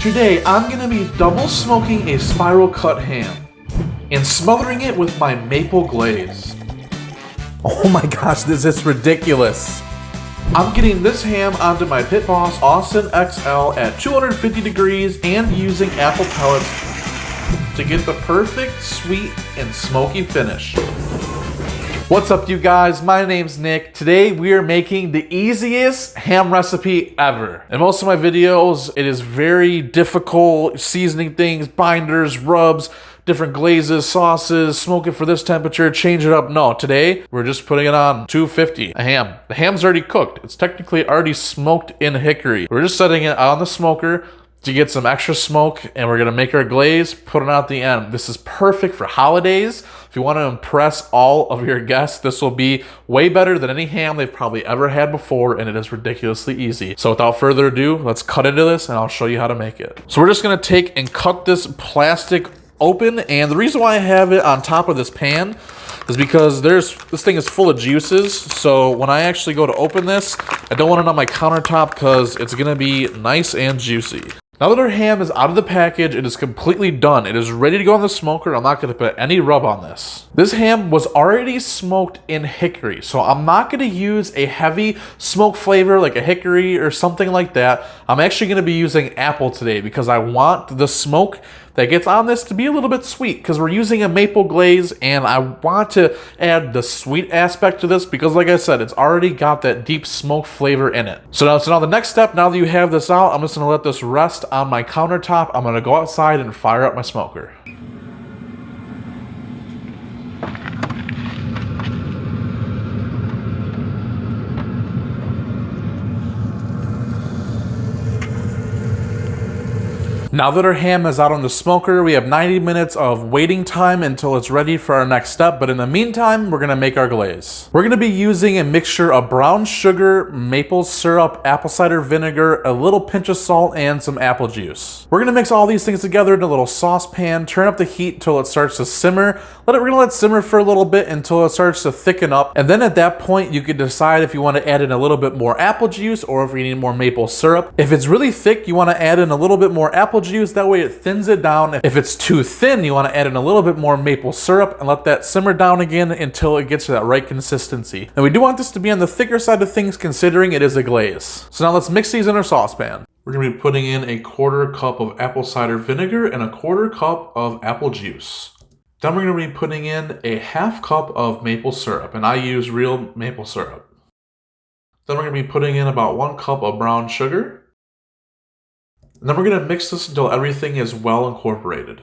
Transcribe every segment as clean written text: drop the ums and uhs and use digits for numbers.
Today, I'm gonna be double smoking a spiral cut ham and smothering it with my maple glaze. Oh my gosh, this is ridiculous. I'm getting this ham onto my Pit Boss Austin XL at 250 degrees and using apple pellets to get the perfect sweet and smoky finish. What's up, you guys? My name's Nick. Today we are making the easiest ham recipe ever. In most of my videos, it is very difficult seasoning things, binders, rubs, different glazes, sauces, smoke it for this temperature, change it up. No, today we're just putting it on 250, a ham. The ham's already cooked. It's technically already smoked in hickory. We're just setting it on the smoker to get some extra smoke, and we're gonna make our glaze, put it out the end. This is perfect for holidays. If you wanna impress all of your guests, this will be way better than any ham they've probably ever had before, and it is ridiculously easy. So without further ado, let's cut into this and I'll show you how to make it. So we're just gonna take and cut this plastic open, and the reason why I have it on top of this pan is because this thing is full of juices. So when I actually go to open this, I don't want it on my countertop because it's gonna be nice and juicy. Now that our ham is out of the package, it is completely done. It is ready to go on the smoker. I'm not gonna put any rub on this. This ham was already smoked in hickory, so I'm not gonna use a heavy smoke flavor like a hickory or something like that. I'm actually gonna be using apple today because I want the smoke that gets on this to be a little bit sweet because we're using a maple glaze, and I want to add the sweet aspect to this because, like I said, it's already got that deep smoke flavor in it. So now the next step, now that you have this out, I'm just gonna let this rest on my countertop. I'm gonna go outside and fire up my smoker. Now that our ham is out on the smoker, we have 90 minutes of waiting time until it's ready for our next step. But in the meantime, we're gonna make our glaze. We're gonna be using a mixture of brown sugar, maple syrup, apple cider vinegar, a little pinch of salt, and some apple juice. We're gonna mix all these things together in a little saucepan, turn up the heat until it starts to simmer. We're gonna let it simmer for a little bit until it starts to thicken up. And then at that point, you can decide if you wanna add in a little bit more apple juice or if you need more maple syrup. If it's really thick, you wanna add in a little bit more apple juice, that way it thins it down. If it's too thin, you want to add in a little bit more maple syrup and let that simmer down again until it gets to that right consistency. And we do want this to be on the thicker side of things considering it is a glaze. So now let's mix these in our saucepan. We're going to be putting in a 1/4 cup of apple cider vinegar and a 1/4 cup of apple juice. Then we're going to be putting in a 1/2 cup of maple syrup, and I use real maple syrup. Then we're going to be putting in about 1 cup of brown sugar. And then we're going to mix this until everything is well incorporated.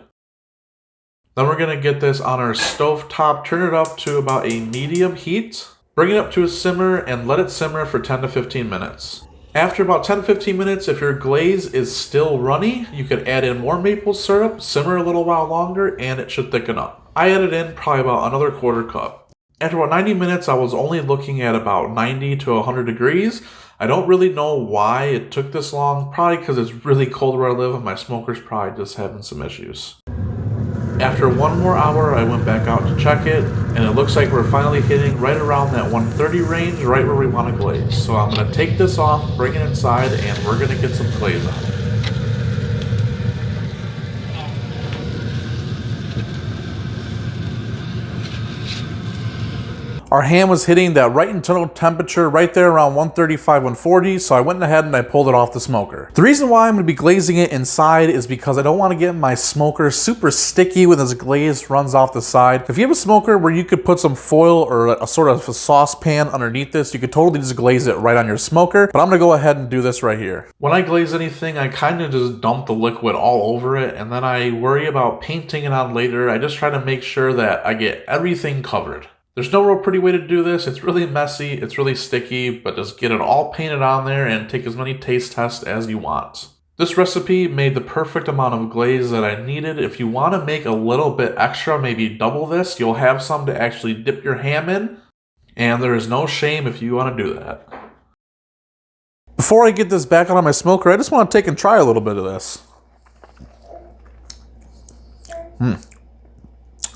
Then we're going to get this on our stove top, turn it up to about a medium heat, bring it up to a simmer, and let it simmer for 10 to 15 minutes. After about 10 to 15 minutes, if your glaze is still runny, you could add in more maple syrup, simmer a little while longer, and it should thicken up. I added in probably about another 1/4 cup. After about 90 minutes, I was only looking at about 90 to 100 degrees. I don't really know why it took this long, probably because it's really cold where I live and my smoker's probably just having some issues. After 1 more hour, I went back out to check it, and it looks like we're finally hitting right around that 130 range, right where we want to glaze. So I'm going to take this off, bring it inside, and we're going to get some glaze on it. Our ham was hitting that right internal temperature right there around 135, 140, so I went ahead and I pulled it off the smoker. The reason why I'm going to be glazing it inside is because I don't want to get my smoker super sticky when this glaze runs off the side. If you have a smoker where you could put some foil or a sort of a saucepan underneath this, you could totally just glaze it right on your smoker, but I'm going to go ahead and do this right here. When I glaze anything, I kind of just dump the liquid all over it, and then I worry about painting it on later. I just try to make sure that I get everything covered. There's no real pretty way to do this. It's really messy, it's really sticky, but just get it all painted on there and take as many taste tests as you want. This recipe made the perfect amount of glaze that I needed. If you want to make a little bit extra, maybe double this, you'll have some to actually dip your ham in, and there is no shame if you want to do that. Before I get this back on my smoker, I just want to take and try a little bit of this.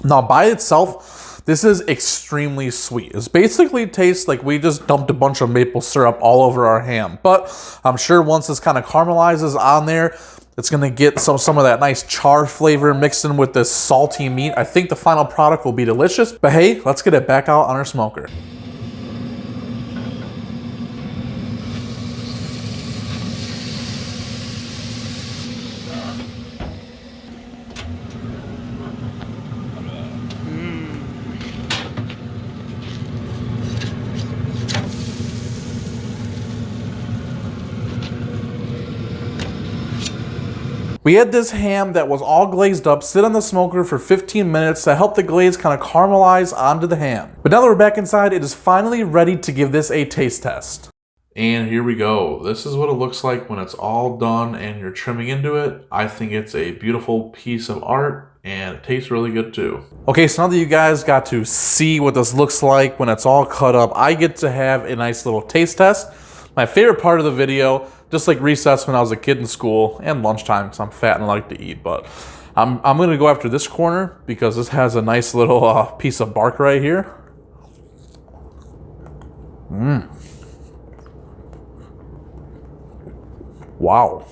Now by itself, this is extremely sweet. It basically tastes like we just dumped a bunch of maple syrup all over our ham. But I'm sure once this kind of caramelizes on there, It's gonna get some of that nice char flavor mixed in with this salty meat. I think the final product will be delicious, but hey, let's get it back out on our smoker. We had this ham that was all glazed up sit on the smoker for 15 minutes to help the glaze kind of caramelize onto the ham. But now that we're back inside, it is finally ready to give this a taste test. And here we go. This is what it looks like when it's all done and you're trimming into it. I think it's a beautiful piece of art and it tastes really good too. Okay, so now that you guys got to see what this looks like when it's all cut up, I get to have a nice little taste test. My favorite part of the video, just like recess when I was a kid in school and lunchtime because I'm fat and I like to eat, but I'm gonna go after this corner because this has a nice little piece of bark right here. Wow.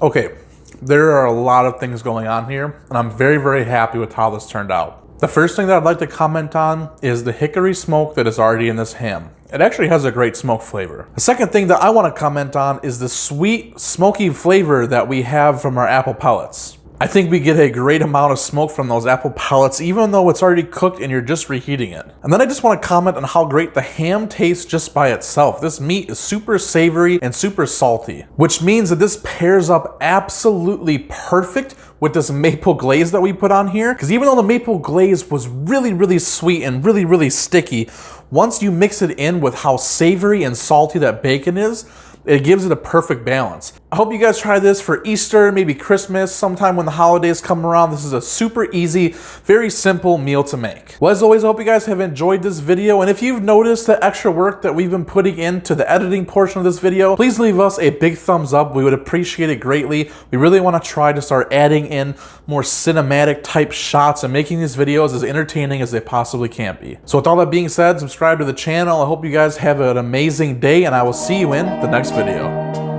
Okay, there are a lot of things going on here, and I'm very, very happy with how this turned out. The first thing that I'd like to comment on is the hickory smoke that is already in this ham. It actually has a great smoke flavor. The second thing that I want to comment on is the sweet, smoky flavor that we have from our apple pellets. I think we get a great amount of smoke from those apple pellets, even though it's already cooked and you're just reheating it. And then I just want to comment on how great the ham tastes just by itself. This meat is super savory and super salty, which means that this pairs up absolutely perfect with this maple glaze that we put on here. Because even though the maple glaze was really, really sweet and really, really sticky, once you mix it in with how savory and salty that bacon is, it gives it a perfect balance. I hope you guys try this for Easter, maybe Christmas, sometime when the holidays come around. This is a super easy, very simple meal to make. Well, as always, I hope you guys have enjoyed this video. And if you've noticed the extra work that we've been putting into the editing portion of this video, please leave us a big thumbs up. We would appreciate it greatly. We really want to try to start adding in more cinematic type shots and making these videos as entertaining as they possibly can be. So with all that being said, subscribe to the channel. I hope you guys have an amazing day and I will see you in the next video.